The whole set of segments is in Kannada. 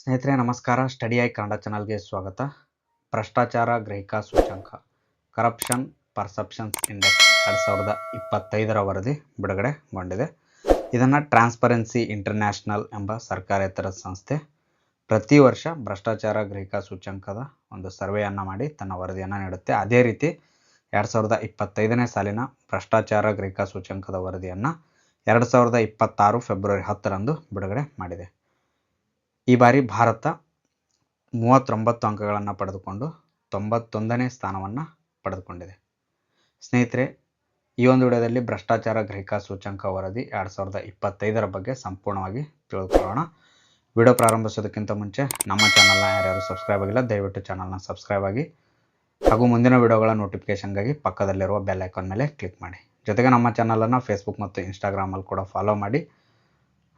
ಸ್ನೇಹಿತರೆ ನಮಸ್ಕಾರ. ಸ್ಟಡಿ ಐ ಕನ್ನಡ ಚಾನಲ್ಗೆ ಸ್ವಾಗತ. ಭ್ರಷ್ಟಾಚಾರ ಗ್ರಹಿಕಾ ಸೂಚ್ಯಂಕ ಕರಪ್ಷನ್ ಪರ್ಸೆಪ್ಷನ್ಸ್ ಇಂಡೆಕ್ಸ್ 2025ರ ವರದಿ ಬಿಡುಗಡೆಗೊಂಡಿದೆ. ಇದನ್ನು ಟ್ರಾನ್ಸ್ಪರೆನ್ಸಿ ಇಂಟರ್ನ್ಯಾಷನಲ್ ಎಂಬ ಸರ್ಕಾರೇತರ ಸಂಸ್ಥೆ ಪ್ರತಿ ವರ್ಷ ಭ್ರಷ್ಟಾಚಾರ ಗ್ರಹಿಕಾ ಸೂಚ್ಯಂಕದ ಒಂದು ಸರ್ವೆಯನ್ನು ಮಾಡಿ ತನ್ನ ವರದಿಯನ್ನು ನೀಡುತ್ತೆ. ಅದೇ ರೀತಿ 2025ನೇ ಸಾಲಿನ ಭ್ರಷ್ಟಾಚಾರ ಗ್ರಹಿಕಾ ಸೂಚ್ಯಂಕದ ವರದಿಯನ್ನು 2026 ಫೆಬ್ರವರಿ 10ರಂದು ಬಿಡುಗಡೆ ಮಾಡಿದೆ. ಈ ಬಾರಿ ಭಾರತ 39 ಅಂಕಗಳನ್ನು ಪಡೆದುಕೊಂಡು 91ನೇ ಸ್ಥಾನವನ್ನು ಪಡೆದುಕೊಂಡಿದೆ. ಸ್ನೇಹಿತರೆ, ಈ ಒಂದು ವಿಡಿಯೋದಲ್ಲಿ ಭ್ರಷ್ಟಾಚಾರ ಗ್ರಹಿಕಾ ಸೂಚ್ಯಂಕ ವರದಿ 2025ರ ಬಗ್ಗೆ ಸಂಪೂರ್ಣವಾಗಿ ತಿಳಿದುಕೊಳ್ಳೋಣ. ವಿಡಿಯೋ ಪ್ರಾರಂಭಿಸೋದಕ್ಕಿಂತ ಮುಂಚೆ ನಮ್ಮ ಚಾನಲ್ನ ಯಾರ್ಯಾರು ಸಬ್ಸ್ಕ್ರೈಬ್ ಆಗಿಲ್ಲ ದಯವಿಟ್ಟು ಚಾನಲ್ನ ಸಬ್ಸ್ಕ್ರೈಬ್ ಆಗಿ ಹಾಗೂ ಮುಂದಿನ ವಿಡಿಯೋಗಳ ನೋಟಿಫಿಕೇಷನ್ಗಾಗಿ ಪಕ್ಕದಲ್ಲಿರುವ ಬೆಲ್ ಐಕಾನ್ ಮೇಲೆ ಕ್ಲಿಕ್ ಮಾಡಿ. ಜೊತೆಗೆ ನಮ್ಮ ಚಾನಲನ್ನು ಫೇಸ್ಬುಕ್ ಮತ್ತು ಇನ್ಸ್ಟಾಗ್ರಾಮಲ್ಲಿ ಕೂಡ ಫಾಲೋ ಮಾಡಿ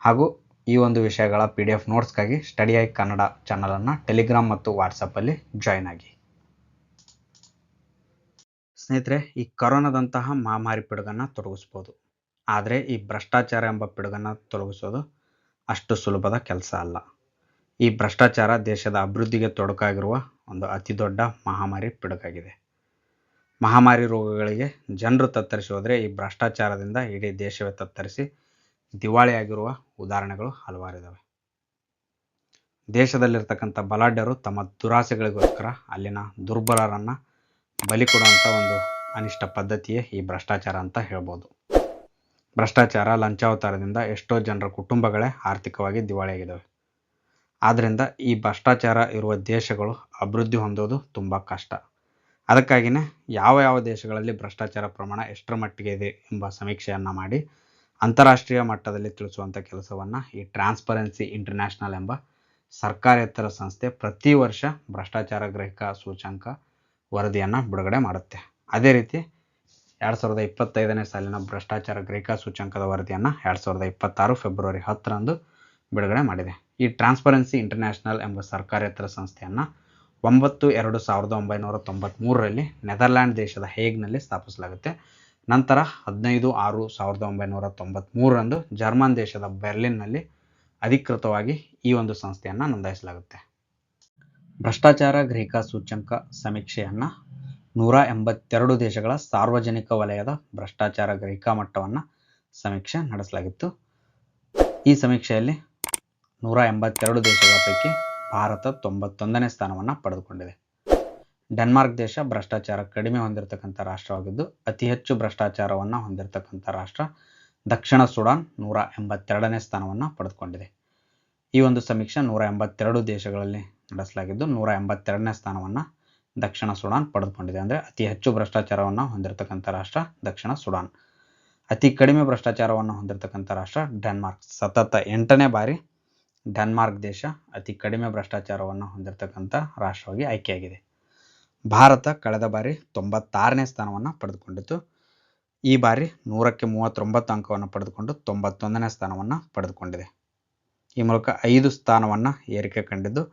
ಹಾಗೂ ಈ ಒಂದು ವಿಷಯಗಳ PDF ನೋಟ್ಸ್ಗಾಗಿ ಸ್ಟಡಿ ಐ ಕನ್ನಡ ಚಾನಲನ್ನು ಟೆಲಿಗ್ರಾಮ್ ಮತ್ತು ವಾಟ್ಸಪ್ಪಲ್ಲಿ ಜಾಯ್ನ್ ಆಗಿ. ಸ್ನೇಹಿತರೆ, ಈ ಕೊರೋನಾದಂತಹ ಮಹಾಮಾರಿ ಪಿಡುಗನ್ನು ತೊಲಗಿಸ್ಬೋದು, ಆದರೆ ಈ ಭ್ರಷ್ಟಾಚಾರ ಎಂಬ ಪಿಡುಗನ್ನು ತೊಲಗಿಸೋದು ಅಷ್ಟು ಸುಲಭದ ಕೆಲಸ ಅಲ್ಲ. ಈ ಭ್ರಷ್ಟಾಚಾರ ದೇಶದ ಅಭಿವೃದ್ಧಿಗೆ ತೊಡಕಾಗಿರುವ ಒಂದು ಅತಿ ದೊಡ್ಡ ಮಹಾಮಾರಿ ಪಿಡುಗಾಗಿದೆ. ಮಹಾಮಾರಿ ರೋಗಗಳಿಗೆ ಜನರು ತತ್ತರಿಸಿ ಹೋದರೆ ಈ ಭ್ರಷ್ಟಾಚಾರದಿಂದ ಇಡೀ ದೇಶವೇ ತತ್ತರಿಸಿ ದಿವಾಳಿಯಾಗಿರುವ ಉದಾಹರಣೆಗಳು ಹಲವಾರಿದ್ದಾವೆ. ದೇಶದಲ್ಲಿರ್ತಕ್ಕಂಥ ಬಲಾಢ್ಯರು ತಮ್ಮ ದುರಾಸೆಗಳಿಗೋಸ್ಕರ ಅಲ್ಲಿನ ದುರ್ಬಲರನ್ನು ಬಲಿ ಕೊಡುವಂಥ ಒಂದು ಅನಿಷ್ಟ ಪದ್ಧತಿಯೇ ಈ ಭ್ರಷ್ಟಾಚಾರ ಅಂತ ಹೇಳ್ಬೋದು. ಭ್ರಷ್ಟಾಚಾರ ಲಂಚಾವತಾರದಿಂದ ಎಷ್ಟೋ ಜನರ ಕುಟುಂಬಗಳೇ ಆರ್ಥಿಕವಾಗಿ ದಿವಾಳಿಯಾಗಿದ್ದಾವೆ. ಆದ್ದರಿಂದ ಈ ಭ್ರಷ್ಟಾಚಾರ ಇರುವ ದೇಶಗಳು ಅಭಿವೃದ್ಧಿ ಹೊಂದೋದು ತುಂಬ ಕಷ್ಟ. ಅದಕ್ಕಾಗಿಯೇ ಯಾವ ದೇಶಗಳಲ್ಲಿ ಭ್ರಷ್ಟಾಚಾರ ಪ್ರಮಾಣ ಎಷ್ಟರ ಮಟ್ಟಿಗೆ ಇದೆ ಎಂಬ ಸಮೀಕ್ಷೆಯನ್ನು ಮಾಡಿ ಅಂತಾರಾಷ್ಟ್ರೀಯ ಮಟ್ಟದಲ್ಲಿ ತಿಳಿಸುವಂಥ ಕೆಲಸವನ್ನು ಈ ಟ್ರಾನ್ಸ್ಪರೆನ್ಸಿ ಇಂಟರ್ನ್ಯಾಷನಲ್ ಎಂಬ ಸರ್ಕಾರೇತರ ಸಂಸ್ಥೆ ಪ್ರತಿ ವರ್ಷ ಭ್ರಷ್ಟಾಚಾರ ಗ್ರಹಿಕಾ ಸೂಚ್ಯಂಕ ವರದಿಯನ್ನು ಬಿಡುಗಡೆ ಮಾಡುತ್ತೆ. ಅದೇ ರೀತಿ 2025ನೇ ಸಾಲಿನ ಭ್ರಷ್ಟಾಚಾರ ಗ್ರಹಿಕಾ ಸೂಚ್ಯಂಕದ ವರದಿಯನ್ನು 2026 ಫೆಬ್ರವರಿ 10ರಂದು ಬಿಡುಗಡೆ ಮಾಡಿದೆ. ಈ ಟ್ರಾನ್ಸ್ಪರೆನ್ಸಿ ಇಂಟರ್ನ್ಯಾಷನಲ್ ಎಂಬ ಸರ್ಕಾರೇತರ ಸಂಸ್ಥೆಯನ್ನು 9/2/1993ರಲ್ಲಿ ನೆದರ್ಲ್ಯಾಂಡ್ ದೇಶದ ಹೇಗ್ನಲ್ಲಿ ಸ್ಥಾಪಿಸಲಾಗುತ್ತೆ. ನಂತರ 15/6/1993ರಂದು ಜರ್ಮನ್ ದೇಶದ ಬೆರ್ಲಿನ್ನಲ್ಲಿ ಅಧಿಕೃತವಾಗಿ ಈ ಒಂದು ಸಂಸ್ಥೆಯನ್ನು ನೋಂದಾಯಿಸಲಾಗುತ್ತೆ. ಭ್ರಷ್ಟಾಚಾರ ಗ್ರಹಿಕಾ ಸೂಚ್ಯಂಕ ಸಮೀಕ್ಷೆಯನ್ನು 182 ದೇಶಗಳ ಸಾರ್ವಜನಿಕ ವಲಯದ ಭ್ರಷ್ಟಾಚಾರ ಗ್ರಹಿಕಾ ಮಟ್ಟವನ್ನು ಸಮೀಕ್ಷೆ ನಡೆಸಲಾಗಿತ್ತು. ಈ ಸಮೀಕ್ಷೆಯಲ್ಲಿ 182 ದೇಶಗಳ ಪೈಕಿ ಭಾರತ 91ನೇ ಸ್ಥಾನವನ್ನು ಪಡೆದುಕೊಂಡಿದೆ. ಡೆನ್ಮಾರ್ಕ್ ದೇಶ ಭ್ರಷ್ಟಾಚಾರ ಕಡಿಮೆ ಹೊಂದಿರತಕ್ಕಂಥ ರಾಷ್ಟ್ರವಾಗಿದ್ದು ಅತಿ ಹೆಚ್ಚು ಭ್ರಷ್ಟಾಚಾರವನ್ನು ಹೊಂದಿರತಕ್ಕಂಥ ರಾಷ್ಟ್ರ ದಕ್ಷಿಣ ಸುಡಾನ್ 182ನೇ ಸ್ಥಾನವನ್ನು ಪಡೆದುಕೊಂಡಿದೆ. ಈ ಒಂದು ಸಮೀಕ್ಷೆ 182 ದೇಶಗಳಲ್ಲಿ ನಡೆಸಲಾಗಿದ್ದು 182ನೇ ಸ್ಥಾನವನ್ನು ದಕ್ಷಿಣ ಸುಡಾನ್ ಪಡೆದುಕೊಂಡಿದೆ. ಅಂದರೆ ಅತಿ ಹೆಚ್ಚು ಭ್ರಷ್ಟಾಚಾರವನ್ನು ಹೊಂದಿರತಕ್ಕಂಥ ರಾಷ್ಟ್ರ ದಕ್ಷಿಣ ಸುಡಾನ್, ಅತಿ ಕಡಿಮೆ ಭ್ರಷ್ಟಾಚಾರವನ್ನು ಹೊಂದಿರತಕ್ಕಂಥ ರಾಷ್ಟ್ರ ಡೆನ್ಮಾರ್ಕ್. ಸತತ 8ನೇ ಬಾರಿ ಡೆನ್ಮಾರ್ಕ್ ದೇಶ ಅತಿ ಕಡಿಮೆ ಭ್ರಷ್ಟಾಚಾರವನ್ನು ಹೊಂದಿರತಕ್ಕಂಥ ರಾಷ್ಟ್ರವಾಗಿ ಆಯ್ಕೆಯಾಗಿದೆ. ಭಾರತ ಕಳೆದ ಬಾರಿ 96ನೇ ಸ್ಥಾನವನ್ನು ಪಡೆದುಕೊಂಡಿತ್ತು. ಈ ಬಾರಿ 100ಕ್ಕೆ 39 ಅಂಕವನ್ನು ಪಡೆದುಕೊಂಡು 91ನೇ ಸ್ಥಾನವನ್ನು ಪಡೆದುಕೊಂಡಿದೆ. ಈ ಮೂಲಕ 5 ಸ್ಥಾನವನ್ನು ಏರಿಕೆ ಕಂಡಿದ್ದು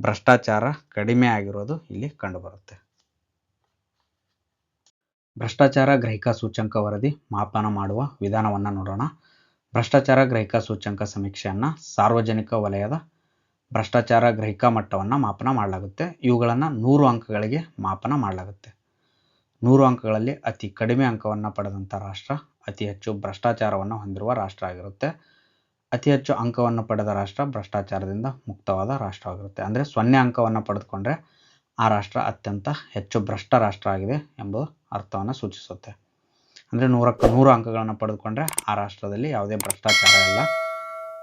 ಭ್ರಷ್ಟಾಚಾರ ಕಡಿಮೆ ಆಗಿರೋದು ಇಲ್ಲಿ ಕಂಡುಬರುತ್ತೆ. ಭ್ರಷ್ಟಾಚಾರ ಗ್ರಹಿಕಾ ಸೂಚ್ಯಂಕ ವರದಿ ಮಾಪನ ಮಾಡುವ ವಿಧಾನವನ್ನು ನೋಡೋಣ. ಭ್ರಷ್ಟಾಚಾರ ಗ್ರಹಿಕಾ ಸೂಚ್ಯಂಕ ಸಮೀಕ್ಷೆಯನ್ನು ಸಾರ್ವಜನಿಕ ವಲಯದ ಭ್ರಷ್ಟಾಚಾರ ಗ್ರಹಿಕಾ ಮಟ್ಟವನ್ನು ಮಾಪನ ಮಾಡಲಾಗುತ್ತೆ. ಇವುಗಳನ್ನು 100 ಅಂಕಗಳಿಗೆ ಮಾಪನ ಮಾಡಲಾಗುತ್ತೆ. 100 ಅಂಕಗಳಲ್ಲಿ ಅತಿ ಕಡಿಮೆ ಅಂಕವನ್ನು ಪಡೆದಂಥ ರಾಷ್ಟ್ರ ಅತಿ ಹೆಚ್ಚು ಭ್ರಷ್ಟಾಚಾರವನ್ನು ಹೊಂದಿರುವ ರಾಷ್ಟ್ರ ಆಗಿರುತ್ತೆ. ಅತಿ ಹೆಚ್ಚು ಅಂಕವನ್ನು ಪಡೆದ ರಾಷ್ಟ್ರ ಭ್ರಷ್ಟಾಚಾರದಿಂದ ಮುಕ್ತವಾದ ರಾಷ್ಟ್ರವಾಗಿರುತ್ತೆ. ಅಂದರೆ 0 ಅಂಕವನ್ನು ಪಡೆದುಕೊಂಡ್ರೆ ಆ ರಾಷ್ಟ್ರ ಅತ್ಯಂತ ಹೆಚ್ಚು ಭ್ರಷ್ಟ ರಾಷ್ಟ್ರ ಆಗಿದೆ ಎಂಬ ಅರ್ಥವನ್ನು ಸೂಚಿಸುತ್ತೆ. ಅಂದರೆ 100ಕ್ಕೆ 100 ಅಂಕಗಳನ್ನು ಪಡೆದುಕೊಂಡ್ರೆ ಆ ರಾಷ್ಟ್ರದಲ್ಲಿ ಯಾವುದೇ ಭ್ರಷ್ಟಾಚಾರ ಇಲ್ಲ.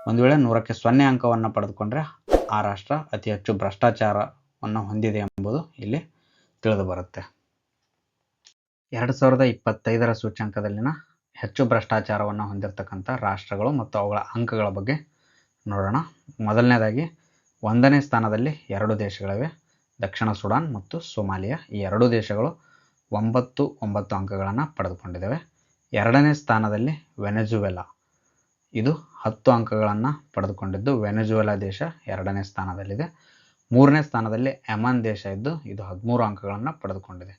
ಒಂದು ವೇಳೆ 100ಕ್ಕೆ 0 ಅಂಕವನ್ನು ಪಡೆದುಕೊಂಡ್ರೆ ಆ ರಾಷ್ಟ್ರ ಅತಿ ಹೆಚ್ಚು ಭ್ರಷ್ಟಾಚಾರವನ್ನು ಹೊಂದಿದೆ ಎಂಬುದು ಇಲ್ಲಿ ತಿಳಿದು ಬರುತ್ತೆ. 2025ರ ಸೂಚ್ಯಂಕದಲ್ಲಿನ ಹೆಚ್ಚು ಭ್ರಷ್ಟಾಚಾರವನ್ನು ಹೊಂದಿರತಕ್ಕಂಥ ರಾಷ್ಟ್ರಗಳು ಮತ್ತು ಅವುಗಳ ಅಂಕಗಳ ಬಗ್ಗೆ ನೋಡೋಣ. ಮೊದಲನೇದಾಗಿ 1ನೇ ಸ್ಥಾನದಲ್ಲಿ 2 ದೇಶಗಳಿವೆ, ದಕ್ಷಿಣ ಸುಡಾನ್ ಮತ್ತು ಸೊಮಾಲಿಯಾ. ಈ 2 ದೇಶಗಳು 9 ಅಂಕಗಳನ್ನು ಪಡೆದುಕೊಂಡಿದ್ದಾವೆ. 2ನೇ ಸ್ಥಾನದಲ್ಲಿ ವೆನೆಜುವೆಲಾ, ಇದು 10 ಅಂಕಗಳನ್ನು ಪಡೆದುಕೊಂಡಿದ್ದು ವೆನೆಜುವೆಲಾ ದೇಶ 2ನೇ ಸ್ಥಾನದಲ್ಲಿದೆ. 3ನೇ ಸ್ಥಾನದಲ್ಲಿ ಯಮನ್ ದೇಶ ಇದ್ದು ಇದು 13 ಅಂಕಗಳನ್ನು ಪಡೆದುಕೊಂಡಿದೆ.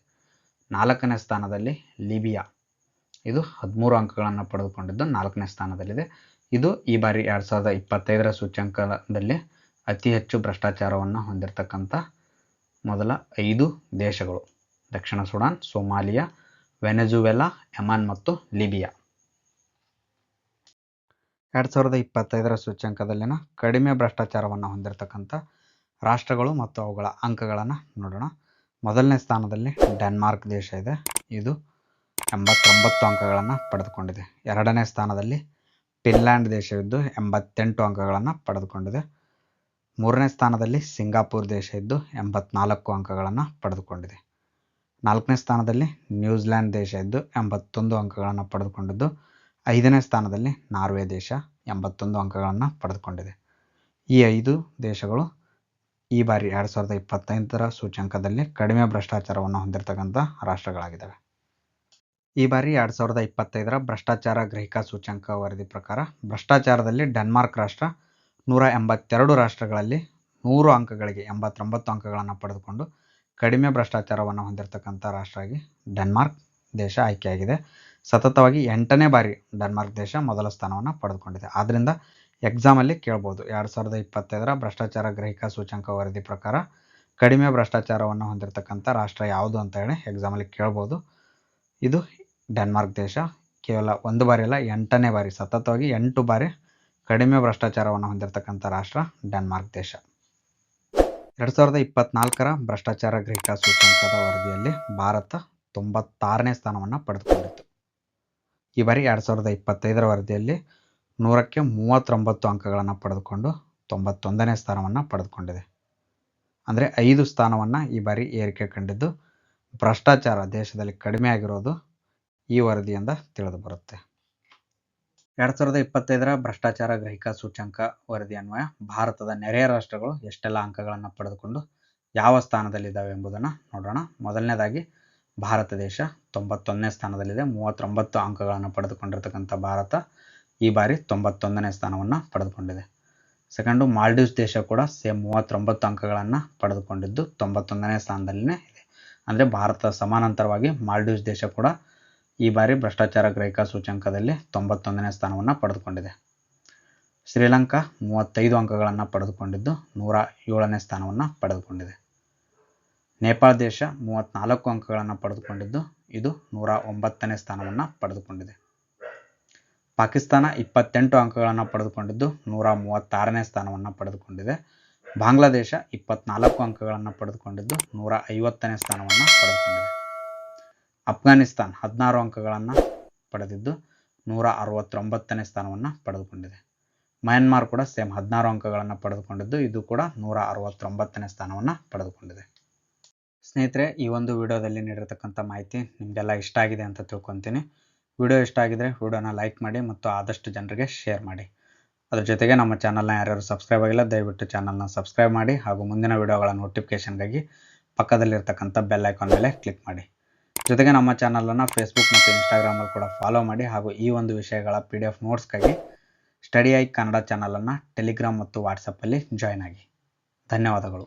4ನೇ ಸ್ಥಾನದಲ್ಲಿ ಲಿಬಿಯಾ, ಇದು 13 ಅಂಕಗಳನ್ನು ಪಡೆದುಕೊಂಡಿದ್ದು 4ನೇ ಸ್ಥಾನದಲ್ಲಿದೆ. ಇದು ಈ ಬಾರಿ 2025ರ ಸೂಚ್ಯಂಕದಲ್ಲಿ ಅತಿ ಹೆಚ್ಚು ಭ್ರಷ್ಟಾಚಾರವನ್ನು ಹೊಂದಿರತಕ್ಕಂಥ ಮೊದಲ 5 ದೇಶಗಳು: ದಕ್ಷಿಣ ಸುಡಾನ್, ಸೋಮಾಲಿಯಾ, ವೆನೆಜುವೆಲಾ, ಯೆಮನ್ ಮತ್ತು ಲಿಬಿಯಾ. 2025ರ ಸೂಚ್ಯಂಕದಲ್ಲಿನ ಕಡಿಮೆ ಭ್ರಷ್ಟಾಚಾರವನ್ನು ಹೊಂದಿರತಕ್ಕಂಥ ರಾಷ್ಟ್ರಗಳು ಮತ್ತು ಅವುಗಳ ಅಂಕಗಳನ್ನು ನೋಡೋಣ. ಮೊದಲನೇ ಸ್ಥಾನದಲ್ಲಿ ಡೆನ್ಮಾರ್ಕ್ ದೇಶ ಇದೆ. ಇದು 89 ಅಂಕಗಳನ್ನು ಪಡೆದುಕೊಂಡಿದೆ. ಎರಡನೇ ಸ್ಥಾನದಲ್ಲಿ ಫಿನ್ಲ್ಯಾಂಡ್ ದೇಶವಿದ್ದು 88 ಅಂಕಗಳನ್ನು ಪಡೆದುಕೊಂಡಿದೆ. ಮೂರನೇ ಸ್ಥಾನದಲ್ಲಿ ಸಿಂಗಾಪುರ್ ದೇಶ ಇದ್ದು 84 ಅಂಕಗಳನ್ನು ಪಡೆದುಕೊಂಡಿದೆ. ನಾಲ್ಕನೇ ಸ್ಥಾನದಲ್ಲಿ ನ್ಯೂಜಿಲ್ಯಾಂಡ್ ದೇಶ ಇದ್ದು 81 ಅಂಕಗಳನ್ನು ಪಡೆದುಕೊಂಡಿದ್ದು. ಐದನೇ ಸ್ಥಾನದಲ್ಲಿ ನಾರ್ವೆ ದೇಶ 81 ಅಂಕಗಳನ್ನು ಪಡೆದುಕೊಂಡಿದೆ. ಈ 5 ದೇಶಗಳು ಈ ಬಾರಿ 2025ರ ಸೂಚ್ಯಂಕದಲ್ಲಿ ಕಡಿಮೆ ಭ್ರಷ್ಟಾಚಾರವನ್ನು ಹೊಂದಿರತಕ್ಕಂಥ ರಾಷ್ಟ್ರಗಳಾಗಿದ್ದಾವೆ. ಈ ಬಾರಿ 2025ರ ಭ್ರಷ್ಟಾಚಾರ ಗ್ರಹಿಕಾ ಸೂಚ್ಯಂಕ ವರದಿ ಪ್ರಕಾರ ಭ್ರಷ್ಟಾಚಾರದಲ್ಲಿ ಡೆನ್ಮಾರ್ಕ್ ರಾಷ್ಟ್ರ 182 ರಾಷ್ಟ್ರಗಳಲ್ಲಿ 100 ಅಂಕಗಳಿಗೆ 89 ಅಂಕಗಳನ್ನು ಪಡೆದುಕೊಂಡು ಕಡಿಮೆ ಭ್ರಷ್ಟಾಚಾರವನ್ನು ಹೊಂದಿರತಕ್ಕಂಥ ರಾಷ್ಟ್ರ ಆಗಿ ಡೆನ್ಮಾರ್ಕ್ ದೇಶ ಆಯ್ಕೆಯಾಗಿದೆ. ಸತತವಾಗಿ 8ನೇ ಬಾರಿ ಡೆನ್ಮಾರ್ಕ್ ದೇಶ ಮೊದಲ ಸ್ಥಾನವನ್ನು ಪಡೆದುಕೊಂಡಿದೆ. ಆದ್ದರಿಂದ ಎಕ್ಸಾಮಲ್ಲಿ ಕೇಳ್ಬೋದು, 2025ರ ಭ್ರಷ್ಟಾಚಾರ ಗ್ರಹಿಕಾ ಸೂಚ್ಯಂಕ ವರದಿ ಪ್ರಕಾರ ಕಡಿಮೆ ಭ್ರಷ್ಟಾಚಾರವನ್ನು ಹೊಂದಿರತಕ್ಕಂಥ ರಾಷ್ಟ್ರ ಯಾವುದು ಅಂತ ಹೇಳಿ ಎಕ್ಸಾಮಲ್ಲಿ ಕೇಳ್ಬೋದು. ಇದು ಡೆನ್ಮಾರ್ಕ್ ದೇಶ. ಕೇವಲ ಒಂದು ಬಾರಿ ಅಲ್ಲ, 8ನೇ ಬಾರಿ, ಸತತವಾಗಿ 8 ಬಾರಿ ಕಡಿಮೆ ಭ್ರಷ್ಟಾಚಾರವನ್ನು ಹೊಂದಿರತಕ್ಕಂಥ ರಾಷ್ಟ್ರ ಡೆನ್ಮಾರ್ಕ್ ದೇಶ. 2024ರ ಭ್ರಷ್ಟಾಚಾರ ಗ್ರಹಿಕಾ ಸೂಚ್ಯಂಕದ ವರದಿಯಲ್ಲಿ ಭಾರತ 96ನೇ ಸ್ಥಾನವನ್ನು ಪಡೆದುಕೊಂಡಿತ್ತು. ಈ ಬಾರಿ 2025ರ ವರದಿಯಲ್ಲಿ 100ಕ್ಕೆ 39 ಅಂಕಗಳನ್ನು ಪಡೆದುಕೊಂಡು 91ನೇ ಸ್ಥಾನವನ್ನು ಪಡೆದುಕೊಂಡಿದೆ. ಅಂದರೆ 5 ಸ್ಥಾನವನ್ನು ಈ ಬಾರಿ ಏರಿಕೆ ಕಂಡಿದ್ದು ಭ್ರಷ್ಟಾಚಾರ ದೇಶದಲ್ಲಿ ಕಡಿಮೆ ಆಗಿರೋದು ಈ ವರದಿಯಿಂದ ತಿಳಿದು ಬರುತ್ತೆ. 2025ರ ಭ್ರಷ್ಟಾಚಾರ ಗ್ರಹಿಕಾ ಸೂಚ್ಯಂಕ ವರದಿ ಅನ್ವಯ ಭಾರತದ ನೆರೆಯ ರಾಷ್ಟ್ರಗಳು ಎಷ್ಟೆಲ್ಲ ಅಂಕಗಳನ್ನು ಪಡೆದುಕೊಂಡು ಯಾವ ಸ್ಥಾನದಲ್ಲಿದ್ದಾವೆ ಎಂಬುದನ್ನು ನೋಡೋಣ. ಮೊದಲನೇದಾಗಿ ಭಾರತ ದೇಶ 91ನೇ ಸ್ಥಾನದಲ್ಲಿದೆ. 39 ಅಂಕಗಳನ್ನು ಪಡೆದುಕೊಂಡಿರ್ತಕ್ಕಂಥ ಭಾರತ ಈ ಬಾರಿ 91ನೇ ಸ್ಥಾನವನ್ನು ಪಡೆದುಕೊಂಡಿದೆ. ಸೆಕೆಂಡು ಮಾಲ್ಡೀವ್ಸ್ ದೇಶ ಕೂಡ ಸೇಮ್ 39 ಅಂಕಗಳನ್ನು ಪಡೆದುಕೊಂಡಿದ್ದು 91ನೇ ಸ್ಥಾನದಲ್ಲಿನೇ ಇದೆ. ಅಂದರೆ ಭಾರತ ಸಮಾನಾಂತರವಾಗಿ ಮಾಲ್ಡೀವ್ಸ್ ದೇಶ ಕೂಡ ಈ ಬಾರಿ ಭ್ರಷ್ಟಾಚಾರ ಗ್ರಹಿಕಾ ಸೂಚ್ಯಂಕದಲ್ಲಿ 91ನೇ ಸ್ಥಾನವನ್ನು ಪಡೆದುಕೊಂಡಿದೆ. ಶ್ರೀಲಂಕಾ 35 ಅಂಕಗಳನ್ನು ಪಡೆದುಕೊಂಡಿದ್ದು 107ನೇ ಸ್ಥಾನವನ್ನು ಪಡೆದುಕೊಂಡಿದೆ. ನೇಪಾಳ ದೇಶ 34 ಅಂಕಗಳನ್ನು ಪಡೆದುಕೊಂಡಿದ್ದು ಇದು 109ನೇ ಸ್ಥಾನವನ್ನು ಪಡೆದುಕೊಂಡಿದೆ. ಪಾಕಿಸ್ತಾನ 28 ಅಂಕಗಳನ್ನು ಪಡೆದುಕೊಂಡಿದ್ದು 136ನೇ ಸ್ಥಾನವನ್ನು ಪಡೆದುಕೊಂಡಿದೆ. ಬಾಂಗ್ಲಾದೇಶ 24 ಅಂಕಗಳನ್ನು ಪಡೆದುಕೊಂಡಿದ್ದು 150ನೇ ಸ್ಥಾನವನ್ನು ಪಡೆದುಕೊಂಡಿದೆ. ಅಫ್ಘಾನಿಸ್ತಾನ್ 16 ಅಂಕಗಳನ್ನು ಪಡೆದಿದ್ದು 169ನೇ ಸ್ಥಾನವನ್ನು ಪಡೆದುಕೊಂಡಿದೆ. ಮಯನ್ಮಾರ್ ಕೂಡ ಸೇಮ್ 16 ಅಂಕಗಳನ್ನು ಪಡೆದುಕೊಂಡಿದ್ದು ಇದು ಕೂಡ 169ನೇ ಸ್ಥಾನವನ್ನು ಪಡೆದುಕೊಂಡಿದೆ. ಸ್ನೇಹಿತರೆ, ಈ ಒಂದು ವಿಡಿಯೋದಲ್ಲಿ ನೀಡಿರತಕ್ಕಂಥ ಮಾಹಿತಿ ನಿಮಗೆಲ್ಲ ಇಷ್ಟ ಆಗಿದೆ ಅಂತ ತಿಳ್ಕೊತೀನಿ. ವಿಡಿಯೋ ಇಷ್ಟ ಆಗಿದ್ರೆ ವಿಡಿಯೋನ ಲೈಕ್ ಮಾಡಿ ಮತ್ತು ಆದಷ್ಟು ಜನರಿಗೆ ಶೇರ್ ಮಾಡಿ. ಅದ್ರ ಜೊತೆಗೆ ನಮ್ಮ ಚಾನಲ್ನ ಯಾರ್ಯಾರು ಸಬ್ಸ್ಕ್ರೈಬ್ ಆಗಿಲ್ಲ ದಯವಿಟ್ಟು ಚಾನಲ್ನ ಸಬ್ಸ್ಕ್ರೈಬ್ ಮಾಡಿ ಹಾಗೂ ಮುಂದಿನ ವಿಡಿಯೋಗಳ ನೋಟಿಫಿಕೇಷನ್ಗಾಗಿ ಪಕ್ಕದಲ್ಲಿರ್ತಕ್ಕಂಥ ಬೆಲ್ ಐಕಾನ್ ಮೇಲೆ ಕ್ಲಿಕ್ ಮಾಡಿ. ಜೊತೆಗೆ ನಮ್ಮ ಚಾನಲನ್ನು ಫೇಸ್ಬುಕ್ ಮತ್ತು ಇನ್ಸ್ಟಾಗ್ರಾಮಲ್ಲಿ ಕೂಡ ಫಾಲೋ ಮಾಡಿ ಹಾಗೂ ಈ ಒಂದು ವಿಷಯಗಳ PDF ನೋಟ್ಸ್ಗಾಗಿ ಸ್ಟಡಿ ಐ ಕನ್ನಡ ಚಾನಲನ್ನು ಟೆಲಿಗ್ರಾಮ್ ಮತ್ತು ವಾಟ್ಸಪ್ಪಲ್ಲಿ ಜಾಯ್ನ್ ಆಗಿ. ಧನ್ಯವಾದಗಳು.